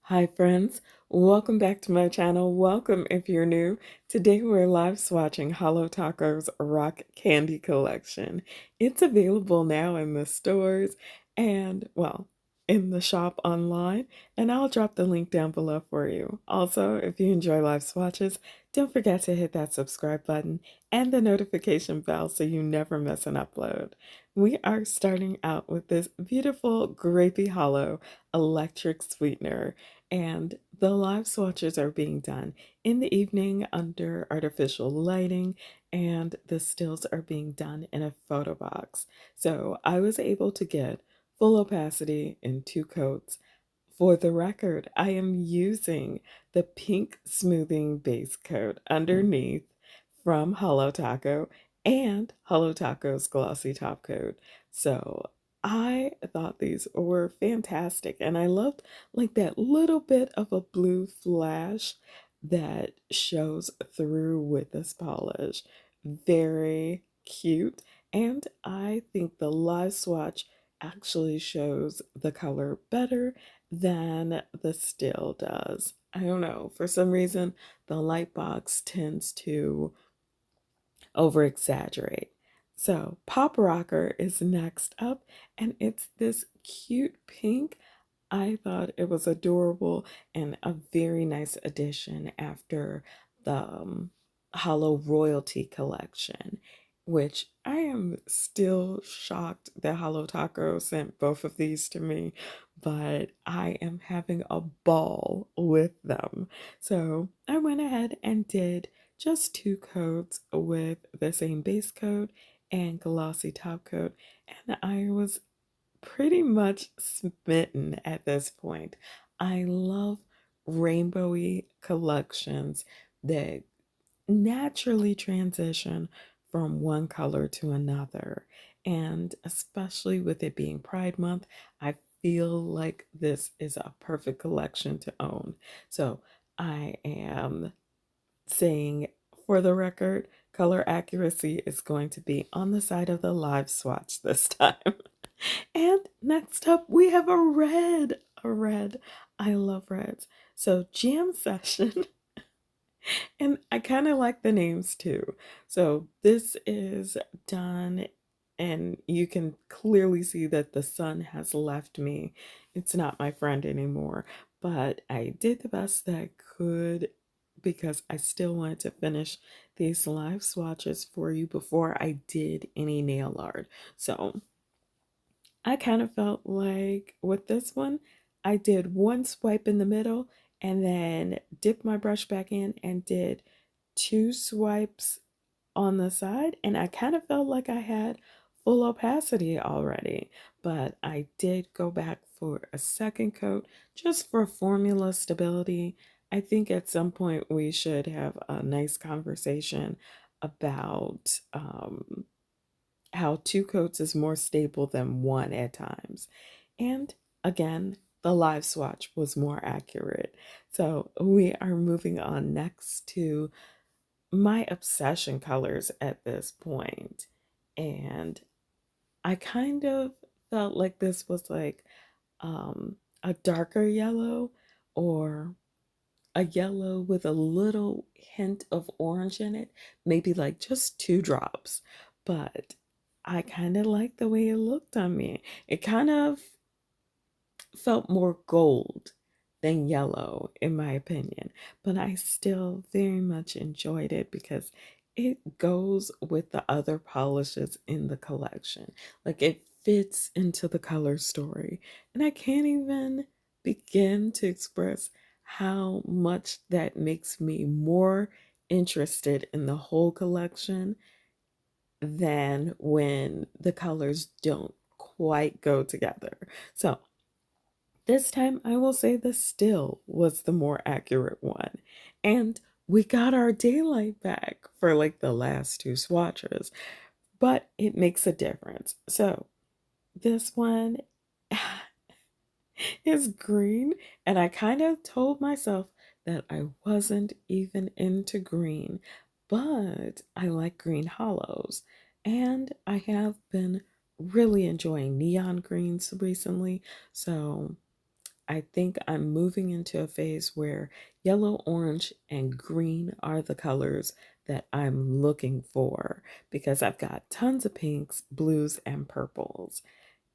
Hi friends, welcome back to my channel. Welcome if you're new. Today we're live swatching Holo Taco's Rock Candy Collection. It's available now in the stores and, well, in the shop online, and I'll drop the link down below for you. Also, if you enjoy live swatches, don't forget to hit that subscribe button and the notification bell so you never miss an upload. We are starting out with this beautiful grapey hollow electric sweetener, and the live swatches are being done in the evening under artificial lighting, and the stills are being done in a photo box. So I was able to get full opacity in 2 coats. For the record, I am using the pink smoothing base coat underneath from Holo Taco and Holo Taco's glossy top coat. So I thought these were fantastic, and I loved like that little bit of a blue flash that shows through with this polish. Very cute, and I think the live swatch actually shows the color better than the still does. I don't know, for some reason the light box tends to over exaggerate. So, Pop Rocker is next up, and it's this cute pink. I thought it was adorable and a very nice addition after the Hollow Royalty collection, which I am still shocked that Hollow Taco sent both of these to me, but I am having a ball with them. So I went ahead and did just 2 coats with the same base coat and glossy top coat, and I was pretty much smitten at this point. I love rainbowy collections that naturally transition from one color to another. And especially with it being Pride Month, I feel like this is a perfect collection to own. So I am saying, for the record, color accuracy is going to be on the side of the live swatch this time. And next up, we have a red. A red. I love reds. So, Jam Session. And I kind of like the names too. So, this is done, and you can clearly see that the sun has left me. It's not my friend anymore. But I did the best that I could because I still wanted to finish these live swatches for you before I did any nail art. So, I kind of felt like with this one, I did one swipe in the middle and then dipped my brush back in and did 2 swipes on the side. And I kind of felt like I had full opacity already, but I did go back for a second coat just for formula stability. I think at some point we should have a nice conversation about how 2 coats is more stable than one at times. And again, the live swatch was more accurate. So we are moving on next to my obsession colors at this point. And I kind of felt like this was like a darker yellow, or a yellow with a little hint of orange in it, maybe like just 2 drops. But I kind of like the way it looked on me. It kind of felt more gold than yellow, in my opinion, but I still very much enjoyed it because it goes with the other polishes in the collection. Like, it fits into the color story, and I can't even begin to express how much that makes me more interested in the whole collection than when the colors don't quite go together. So this time, I will say the still was the more accurate one. And we got our daylight back for like the last 2 swatches, but it makes a difference. So this one is green, and I kind of told myself that I wasn't even into green, but I like green hollows, and I have been really enjoying neon greens recently. So I think I'm moving into a phase where yellow, orange, and green are the colors that I'm looking for because I've got tons of pinks, blues, and purples.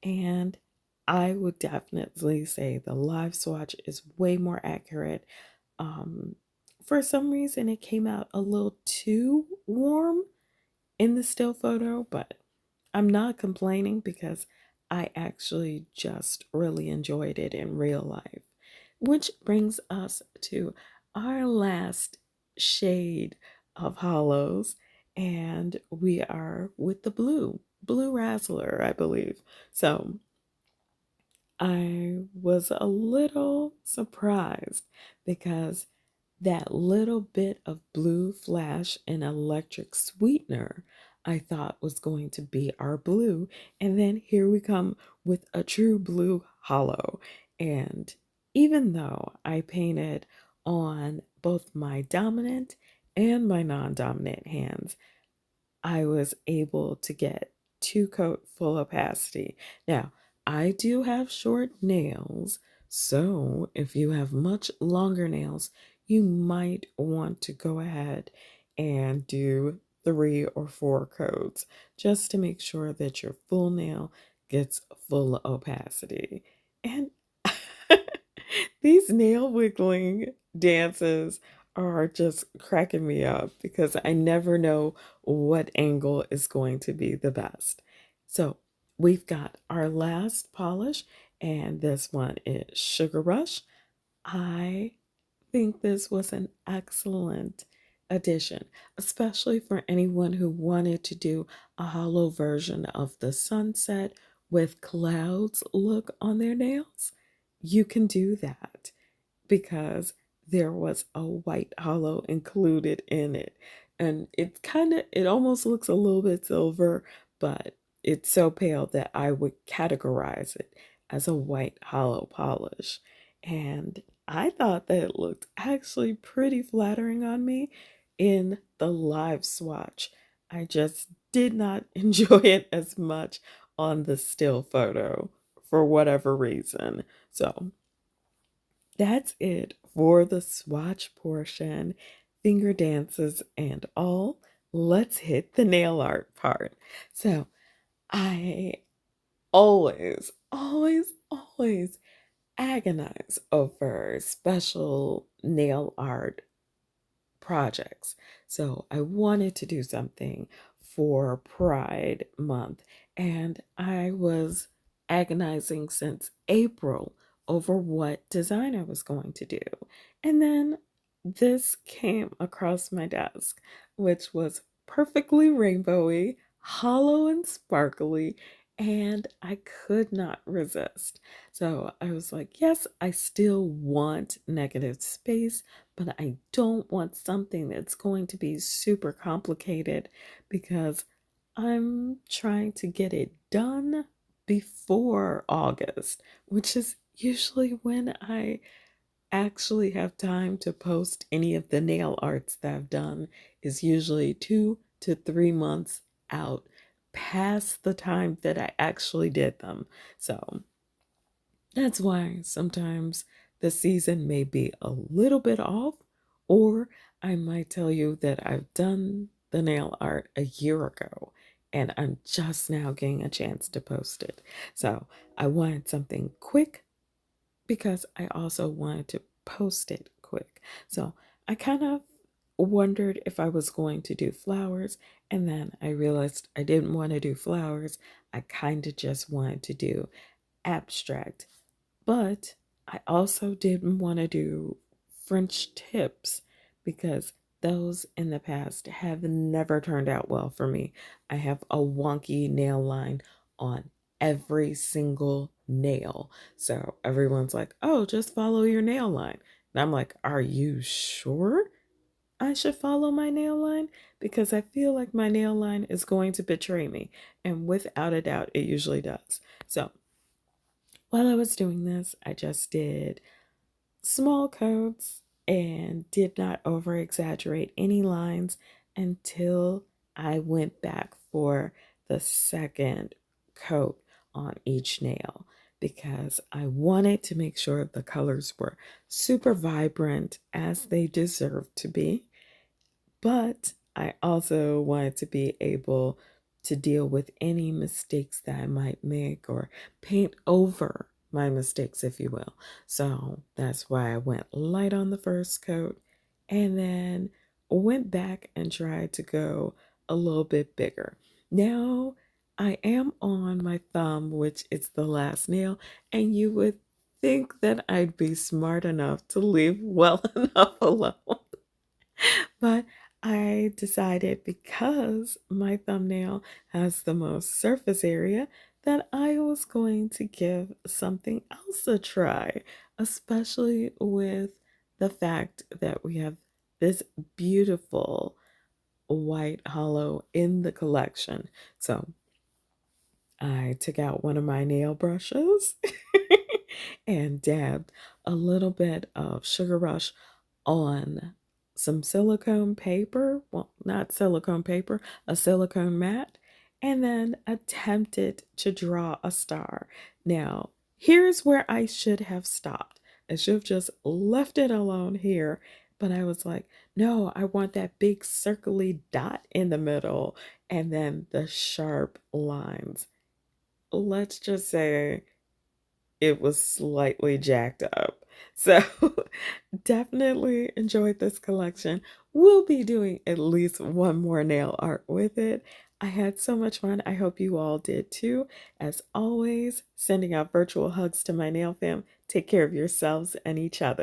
And I would definitely say the live swatch is way more accurate. Um, for some reason, it came out a little too warm in the still photo, but I'm not complaining because I actually just really enjoyed it in real life. Which brings us to our last shade of hollows, and we are with the blue razzler, I believe. So I was a little surprised because that little bit of blue flash and electric sweetener I thought was going to be our blue. And then here we come with a true blue hollow. And even though I painted on both my dominant and my non dominant hands, I was able to get 2 coat full opacity. Now, I do have short nails, so if you have much longer nails, you might want to go ahead and do 3 or 4 coats just to make sure that your full nail gets full opacity. And these nail wiggling dances are just cracking me up because I never know what angle is going to be the best. So we've got our last polish, and this one is Sugar Rush. I think this was an excellent addition, especially for anyone who wanted to do a hollow version of the sunset with clouds look on their nails. You can do that because there was a white hollow included in it. And it almost looks a little bit silver, but it's so pale that I would categorize it as a white hollow polish. And I thought that it looked actually pretty flattering on me in the live swatch. I just did not enjoy it as much on the still photo for whatever reason. So that's it for the swatch portion, finger dances and all. Let's hit the nail art part. So I always agonize over special nail art projects. So I wanted to do something for Pride Month, and I was agonizing since April over what design I was going to do. And then this came across my desk, which was perfectly rainbowy, hollow and sparkly, and I could not resist. So I was like, yes, I still want negative space, but I don't want something that's going to be super complicated because I'm trying to get it done before August, which is usually when I actually have time to post any of the nail arts that I've done, is usually 2 to 3 months out past the time that I actually did them. So that's why sometimes the season may be a little bit off, or I might tell you that I've done the nail art a year ago and I'm just now getting a chance to post it. So I wanted something quick because I also wanted to post it quick. So I kind of wondered if I was going to do flowers, and then I realized I didn't want to do flowers. I kind of just wanted to do abstract, but I also didn't want to do French tips because those in the past have never turned out well for me. I have a wonky nail line on every single nail. So everyone's like, oh, just follow your nail line. And I'm like, are you sure I should follow my nail line? Because I feel like my nail line is going to betray me. And without a doubt, it usually does. So while I was doing this, I just did small coats and did not over exaggerate any lines until I went back for the second coat on each nail. because I wanted to make sure the colors were super vibrant as they deserve to be. But I also wanted to be able to deal with any mistakes that I might make or paint over my mistakes, if you will. So that's why I went light on the first coat and then went back and tried to go a little bit bigger. Now I am on my thumb, which is the last nail, and you would think that I'd be smart enough to leave well enough alone. But I decided because my thumbnail has the most surface area that I was going to give something else a try, especially with the fact that we have this beautiful white hollow in the collection. So I took out one of my nail brushes and dabbed a little bit of Sugar Rush on some silicone paper. Well, not silicone paper, a silicone mat, and then attempted to draw a star. Now, here's where I should have stopped. I should have just left it alone here. But I was like, no, I want that big circly dot in the middle and then the sharp lines. Let's just say it was slightly jacked up. So definitely enjoyed this collection. We'll be doing at least one more nail art with it. I had so much fun. I hope you all did too. As always, sending out virtual hugs to my nail fam. Take care of yourselves and each other.